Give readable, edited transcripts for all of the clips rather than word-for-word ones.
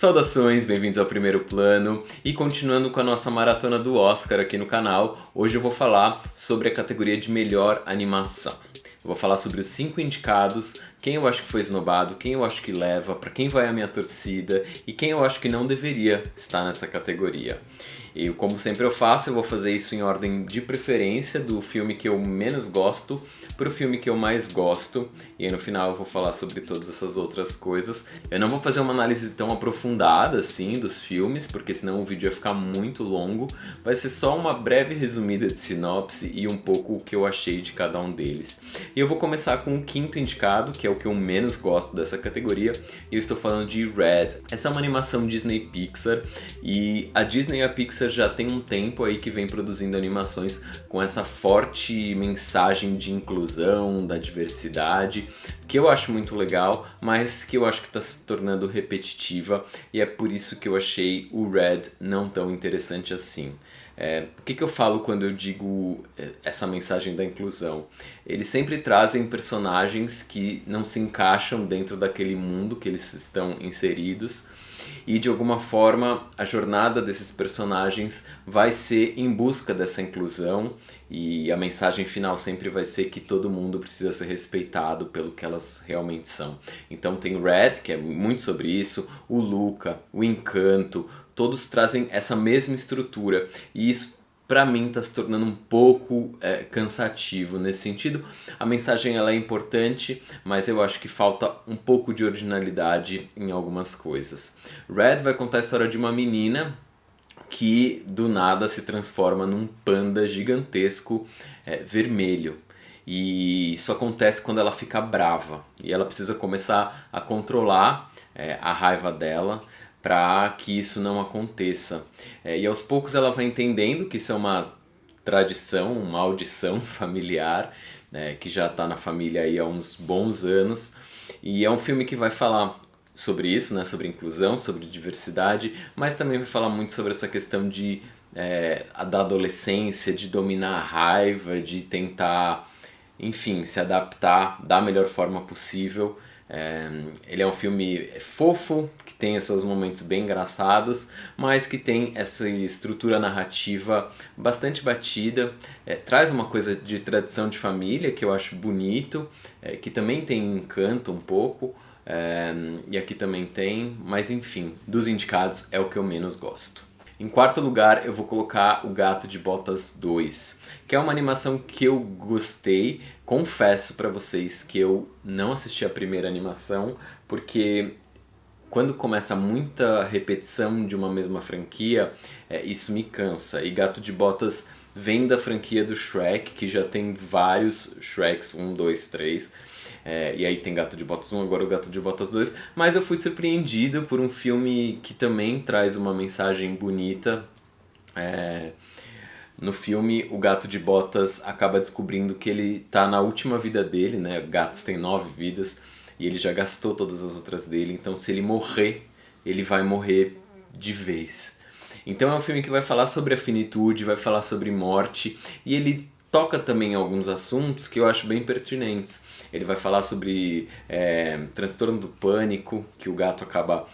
Saudações, bem-vindos ao Primeiro Plano e continuando com a nossa maratona do Oscar aqui no canal, hoje eu vou falar sobre a categoria de melhor animação. Eu vou falar sobre os 5 indicados, quem eu acho que foi esnobado, quem eu acho que leva, para quem vai a minha torcida e quem eu acho que não deveria estar nessa categoria. E como sempre eu faço, eu vou fazer isso em ordem de preferência, do filme que eu menos gosto para o filme que eu mais gosto. E aí no final eu vou falar sobre todas essas outras coisas. Eu não vou fazer uma análise tão aprofundada assim dos filmes, porque senão o vídeo ia ficar muito longo. Vai ser só uma breve resumida de sinopse e um pouco o que eu achei de cada um deles. E eu vou começar com o 5º indicado, que é o que eu menos gosto dessa categoria. E eu estou falando de Red. Essa é uma animação Disney Pixar e a Disney e a Pixar já tem um tempo aí que vem produzindo animações com essa forte mensagem de inclusão, da diversidade, que eu acho muito legal, mas que eu acho que está se tornando repetitiva e é por isso que eu achei o Red não tão interessante assim. O que eu falo quando eu digo essa mensagem da inclusão? Eles sempre trazem personagens que não se encaixam dentro daquele mundo que eles estão inseridos e de alguma forma a jornada desses personagens vai ser em busca dessa inclusão e a mensagem final sempre vai ser que todo mundo precisa ser respeitado pelo que elas realmente são. Então tem o Red, que é muito sobre isso, o Luca, o Encanto, todos trazem essa mesma estrutura e isso pra mim tá se tornando um pouco cansativo nesse sentido. A mensagem ela é importante, mas eu acho que falta um pouco de originalidade em algumas coisas. Red vai contar a história de uma menina que do nada se transforma num panda gigantesco vermelho. E isso acontece quando ela fica brava e ela precisa começar a controlar a raiva dela para que isso não aconteça. E aos poucos ela vai entendendo que isso é uma tradição, uma maldição familiar, né, que já está na família aí há uns bons anos. E é um filme que vai falar sobre isso, né, sobre inclusão, sobre diversidade, mas também vai falar muito sobre essa questão da adolescência, de dominar a raiva, de tentar, enfim, se adaptar da melhor forma possível. Ele é um filme fofo, que tem seus momentos bem engraçados, mas que tem essa estrutura narrativa bastante batida, traz uma coisa de tradição de família que eu acho bonito, que também tem encanto um pouco, e aqui também tem, mas enfim, dos indicados é o que eu menos gosto. Em quarto lugar, eu vou colocar O Gato de Botas 2, que é uma animação que eu gostei. Confesso pra vocês que eu não assisti a primeira animação, porque quando começa muita repetição de uma mesma franquia, isso me cansa. E Gato de Botas vem da franquia do Shrek, que já tem vários Shreks, 1, 2, 3. E aí tem Gato de Botas 1, agora o Gato de Botas 2. Mas eu fui surpreendido por um filme que também traz uma mensagem bonita. No filme, o Gato de Botas acaba descobrindo que ele tá na última vida dele, né? Gatos têm 9 vidas e ele já gastou todas as outras dele, então se ele morrer, ele vai morrer de vez. Então é um filme que vai falar sobre a finitude, vai falar sobre morte e ele toca também alguns assuntos que eu acho bem pertinentes. Ele vai falar sobre transtorno do pânico, que o gato acaba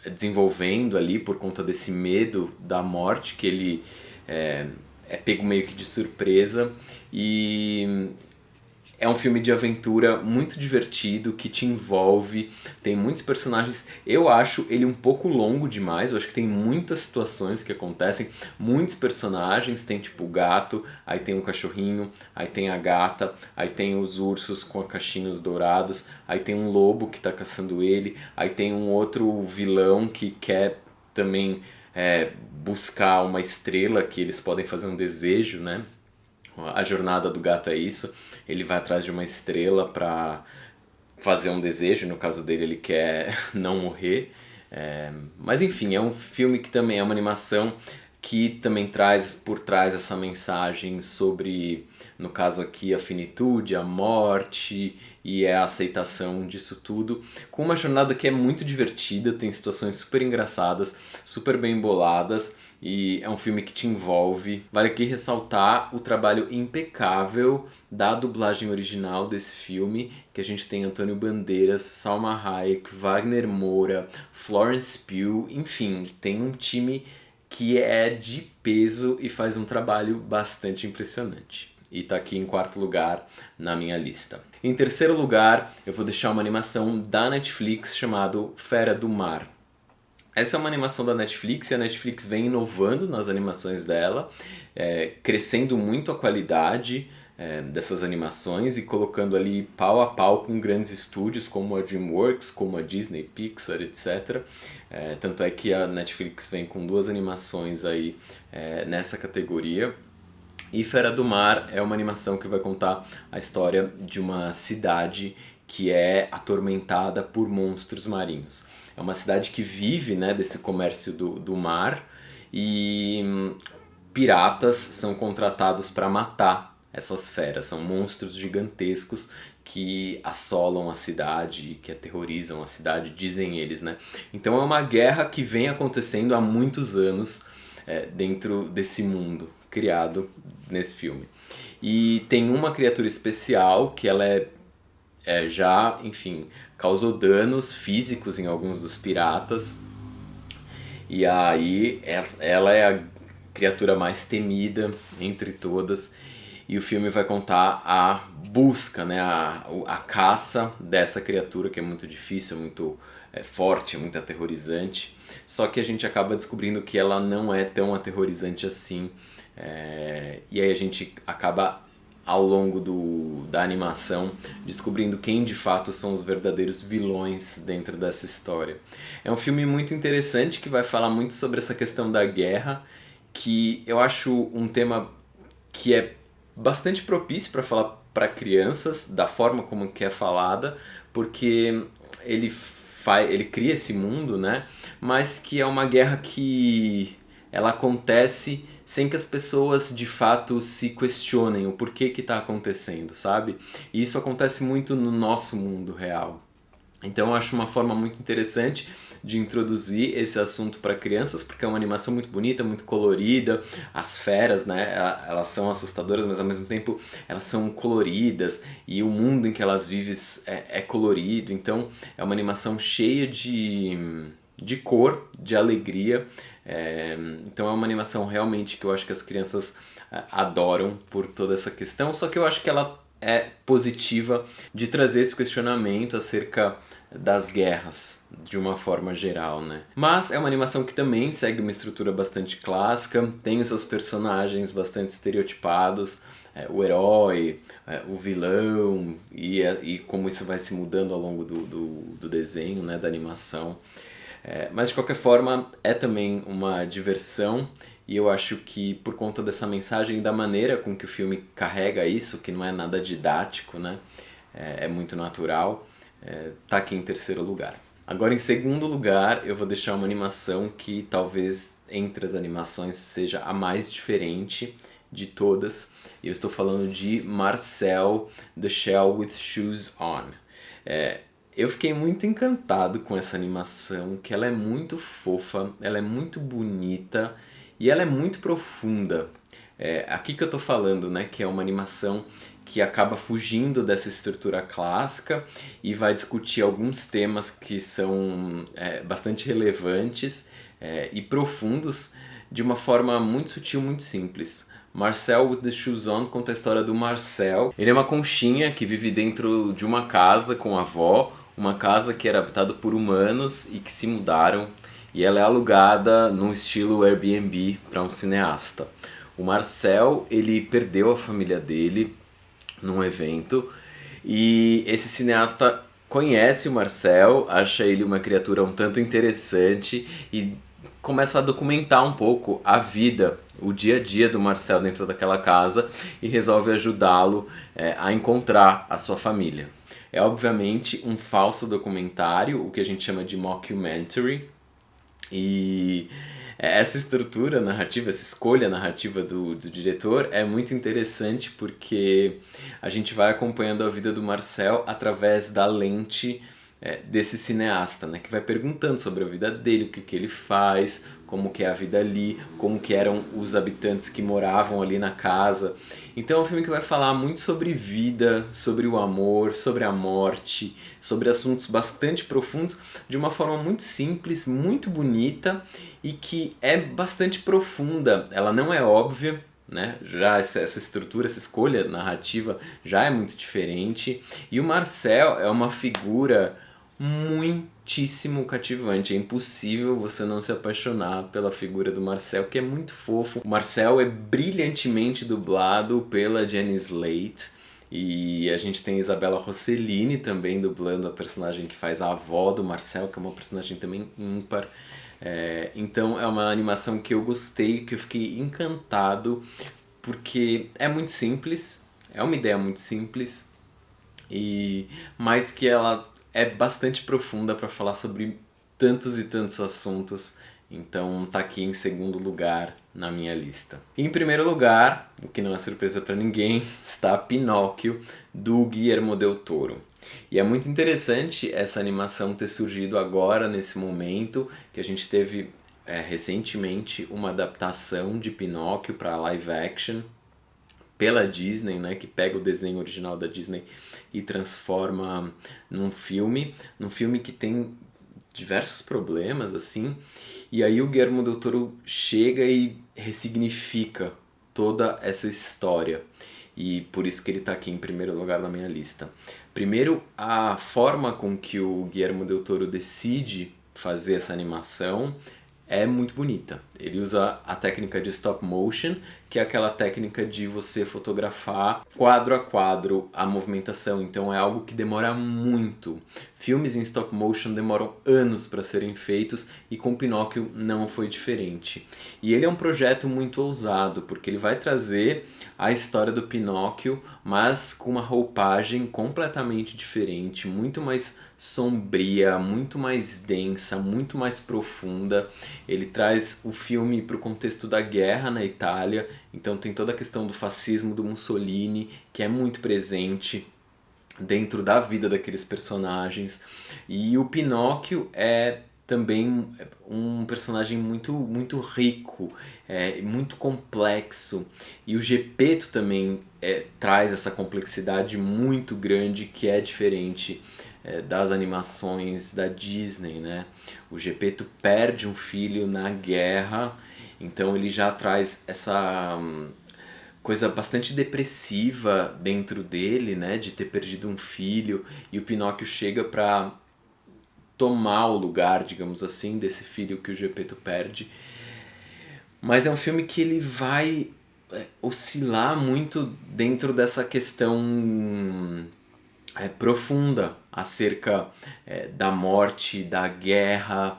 desenvolvendo ali por conta desse medo da morte, que ele é pego meio que de surpresa. E é um filme de aventura muito divertido, que te envolve, tem muitos personagens. Eu acho ele um pouco longo demais, eu acho que tem muitas situações que acontecem, muitos personagens, tem tipo o gato, aí tem um cachorrinho, aí tem a gata, aí tem os ursos com cachinhos dourados, aí tem um lobo que tá caçando ele, aí tem um outro vilão que quer também buscar uma estrela, que eles podem fazer um desejo, né? A jornada do gato é isso, ele vai atrás de uma estrela para fazer um desejo, no caso dele ele quer não morrer, mas enfim, é um filme que também é uma animação que também traz por trás essa mensagem sobre, no caso aqui, a finitude, a morte e a aceitação disso tudo, com uma jornada que é muito divertida, tem situações super engraçadas, super bem boladas, e é um filme que te envolve. Vale aqui ressaltar o trabalho impecável da dublagem original desse filme, que a gente tem Antônio Bandeiras, Salma Hayek, Wagner Moura, Florence Pugh, enfim, tem um time que é de peso e faz um trabalho bastante impressionante. E tá aqui em quarto lugar na minha lista. Em terceiro lugar, eu vou deixar uma animação da Netflix chamado Fera do Mar. Essa é uma animação da Netflix e a Netflix vem inovando nas animações dela, crescendo muito a qualidade dessas animações e colocando ali pau a pau com grandes estúdios como a DreamWorks, como a Disney, Pixar, etc. Tanto é que a Netflix vem com 2 animações aí nessa categoria. E Fera do Mar é uma animação que vai contar a história de uma cidade que é atormentada por monstros marinhos. É uma cidade que vive, né, desse comércio do mar e piratas são contratados para matar essas feras. São monstros gigantescos que assolam a cidade, que aterrorizam a cidade, dizem eles, né? Então é uma guerra que vem acontecendo há muitos anos dentro desse mundo criado nesse filme. E tem uma criatura especial que ela já, enfim, causou danos físicos em alguns dos piratas. E aí ela é a criatura mais temida entre todas. E o filme vai contar a busca, né, a caça dessa criatura que é muito difícil, muito forte, é muito aterrorizante. Só que a gente acaba descobrindo que ela não é tão aterrorizante assim. E aí a gente acaba ao longo da animação descobrindo quem de fato são os verdadeiros vilões dentro dessa história. É um filme muito interessante que vai falar muito sobre essa questão da guerra, que eu acho um tema que é bastante propício para falar para crianças, da forma como que é falada, porque ele cria esse mundo, né? Mas que é uma guerra que ela acontece sem que as pessoas de fato se questionem o porquê que está acontecendo, sabe? E isso acontece muito no nosso mundo real. Então eu acho uma forma muito interessante de introduzir esse assunto para crianças, porque é uma animação muito bonita, muito colorida. As feras, né, elas são assustadoras, mas ao mesmo tempo elas são coloridas e o mundo em que elas vivem é colorido. Então é uma animação cheia de cor, de alegria. Então é uma animação realmente que eu acho que as crianças adoram por toda essa questão, só que eu acho que ela é positiva de trazer esse questionamento acerca das guerras de uma forma geral, né? Mas é uma animação que também segue uma estrutura bastante clássica, tem os seus personagens bastante estereotipados, o herói, o vilão e como isso vai se mudando ao longo do desenho, né, da animação. Mas de qualquer forma é também uma diversão e eu acho que por conta dessa mensagem e da maneira com que o filme carrega isso, que não é nada didático, né? É muito natural, tá aqui em terceiro lugar. Agora em segundo lugar eu vou deixar uma animação que talvez entre as animações seja a mais diferente de todas. Eu estou falando de Marcel, The Shell with Shoes On. Eu fiquei muito encantado com essa animação, que ela é muito fofa, ela é muito bonita e ela é muito profunda. Aqui que eu tô falando, né, que é uma animação que acaba fugindo dessa estrutura clássica e vai discutir alguns temas que são bastante relevantes e profundos de uma forma muito sutil, muito simples. Marcel with the Shoes On conta a história do Marcel. Ele é uma conchinha que vive dentro de uma casa com a avó, uma casa que era habitada por humanos e que se mudaram, e ela é alugada no estilo Airbnb para um cineasta. O Marcel, ele perdeu a família dele num evento e esse cineasta conhece o Marcel, acha ele uma criatura um tanto interessante e começa a documentar um pouco a vida, o dia a dia do Marcel dentro daquela casa e resolve ajudá-lo a encontrar a sua família. É obviamente um falso documentário, o que a gente chama de mockumentary, e Essa estrutura narrativa, essa escolha narrativa do diretor é muito interessante porque a gente vai acompanhando a vida do Marcel através da lente desse cineasta, né? Que vai perguntando sobre a vida dele, o que, que ele faz, como que é a vida ali, como que eram os habitantes que moravam ali na casa. Então é um filme que vai falar muito sobre vida, sobre o amor, sobre a morte, sobre assuntos bastante profundos, de uma forma muito simples, muito bonita e que é bastante profunda. Ela não é óbvia, né? Já essa estrutura, essa escolha narrativa já é muito diferente. E o Marcel é uma figura muitíssimo cativante. É impossível você não se apaixonar pela figura do Marcel, que é muito fofo. O Marcel é brilhantemente dublado pela Jenny Slate. E a gente tem Isabella Rossellini também dublando a personagem que faz a avó do Marcel, que é uma personagem também ímpar. Então é uma animação que eu gostei, que eu fiquei encantado, porque é muito simples, é uma ideia muito simples, mas que ela é bastante profunda para falar sobre tantos e tantos assuntos. Então tá aqui em segundo lugar na minha lista. E em primeiro lugar, o que não é surpresa para ninguém, está Pinóquio, do Guillermo del Toro. E é muito interessante essa animação ter surgido agora, nesse momento, que a gente teve recentemente uma adaptação de Pinóquio para live action pela Disney, né, que pega o desenho original da Disney e transforma num filme que tem diversos problemas, assim, e aí o Guillermo del Toro chega e ressignifica toda essa história, e por isso que ele está aqui em primeiro lugar na minha lista. Primeiro, a forma com que o Guillermo del Toro decide fazer essa animação é muito bonita. Ele usa a técnica de stop motion, que é aquela técnica de você fotografar quadro a quadro a movimentação, então é algo que demora muito. Filmes em stop motion demoram anos para serem feitos e com Pinóquio não foi diferente. E ele é um projeto muito ousado, porque ele vai trazer a história do Pinóquio, mas com uma roupagem completamente diferente, muito mais sombria, muito mais densa, muito mais profunda. Ele traz o filme para o contexto da guerra na Itália, então tem toda a questão do fascismo do Mussolini, que é muito presente dentro da vida daqueles personagens. E o Pinóquio é também um personagem muito rico, muito complexo. E o Gepeto também traz essa complexidade muito grande que é diferente das animações da Disney, né? O Gepeto perde um filho na guerra, então ele já traz essa coisa bastante depressiva dentro dele, né, de ter perdido um filho, e o Pinóquio chega para tomar o lugar, digamos assim, desse filho que o Gepeto perde. Mas é um filme que ele vai oscilar muito dentro dessa questão profunda acerca da morte, da guerra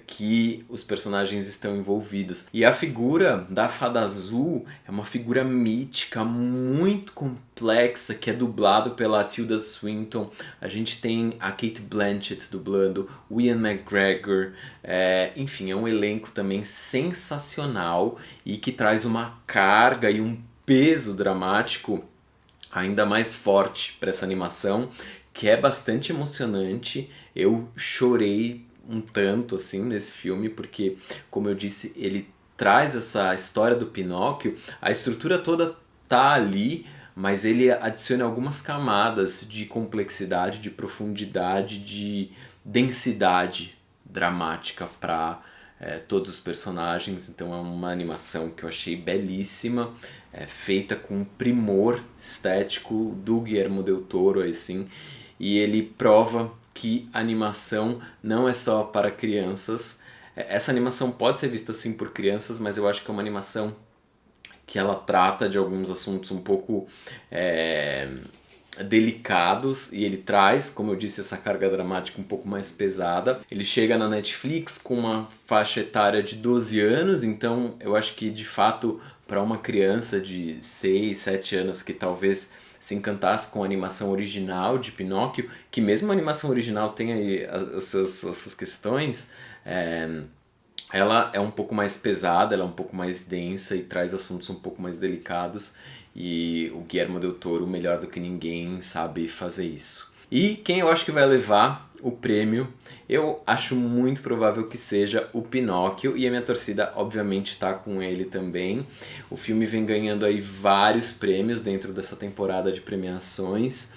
que os personagens estão envolvidos. E a figura da Fada Azul é uma figura mítica, muito complexa, que é dublado pela Tilda Swinton. A gente tem a Cate Blanchett dublando, o Ian McGregor, enfim, é um elenco também sensacional e que traz uma carga e um peso dramático ainda mais forte para essa animação, que é bastante emocionante. Eu chorei um tanto assim nesse filme, porque, como eu disse, ele traz essa história do Pinóquio, a estrutura toda tá ali, mas ele adiciona algumas camadas de complexidade, de profundidade, de densidade dramática para todos os personagens. Então é uma animação que eu achei belíssima, feita com um primor estético do Guillermo del Toro, assim, e ele prova que a animação não é só para crianças. Essa animação pode ser vista assim por crianças, mas eu acho que é uma animação que ela trata de alguns assuntos um pouco delicados, e ele traz, como eu disse, essa carga dramática um pouco mais pesada. Ele chega na Netflix com uma faixa etária de 12 anos, então eu acho que de fato para uma criança de 6, 7 anos que talvez se encantasse com a animação original de Pinóquio, que mesmo a animação original tem aí as suas questões, Ela é um pouco mais pesada, ela é um pouco mais densa e traz assuntos um pouco mais delicados, e o Guillermo del Toro, melhor do que ninguém, sabe fazer isso. E quem eu acho que vai levar o prêmio, eu acho muito provável que seja o Pinóquio, e a minha torcida obviamente está com ele também. O filme vem ganhando aí vários prêmios dentro dessa temporada de premiações,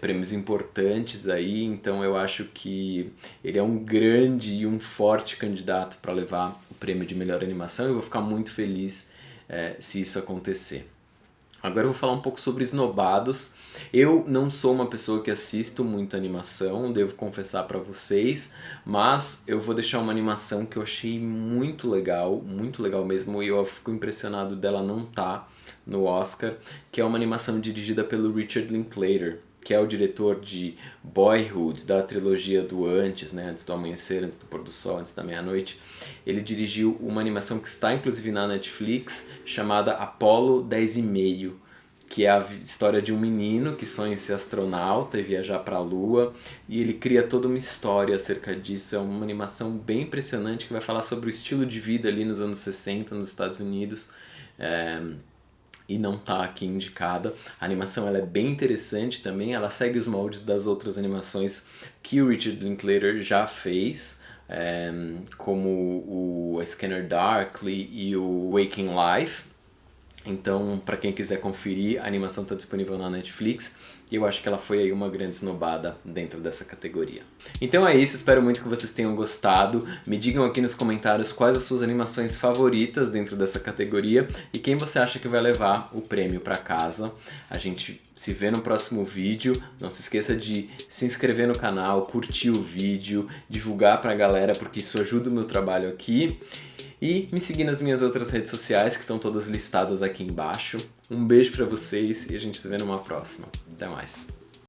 prêmios importantes aí, então eu acho que ele é um grande e um forte candidato para levar o prêmio de melhor animação, e eu vou ficar muito feliz se isso acontecer. Agora eu vou falar um pouco sobre esnobados. Eu não sou uma pessoa que assisto muito animação, devo confessar pra vocês, mas eu vou deixar uma animação que eu achei muito legal mesmo, e eu fico impressionado dela não estar no Oscar, que é uma animação dirigida pelo Richard Linklater, que é o diretor de Boyhood, da trilogia do Antes, né? Antes do Amanhecer, Antes do Pôr do Sol, Antes da Meia-Noite. Ele dirigiu uma animação que está inclusive na Netflix, chamada Apollo 10,5, que é a história de um menino que sonha em ser astronauta e viajar para a Lua, e ele cria toda uma história acerca disso. É uma animação bem impressionante que vai falar sobre o estilo de vida ali nos anos 60 nos Estados Unidos. E não tá aqui indicada. A animação ela é bem interessante também, ela segue os moldes das outras animações que o Richard Linklater já fez, como o Scanner Darkly e o Waking Life. Então, para quem quiser conferir, a animação está disponível na Netflix, e eu acho que ela foi aí uma grande esnobada dentro dessa categoria. Então é isso, espero muito que vocês tenham gostado. Me digam aqui nos comentários quais as suas animações favoritas dentro dessa categoria e quem você acha que vai levar o prêmio para casa. A gente se vê no próximo vídeo. Não se esqueça de se inscrever no canal, curtir o vídeo, divulgar pra galera, porque isso ajuda o meu trabalho aqui. E me seguir nas minhas outras redes sociais, que estão todas listadas aqui embaixo. Um beijo pra vocês e a gente se vê numa próxima. Até mais!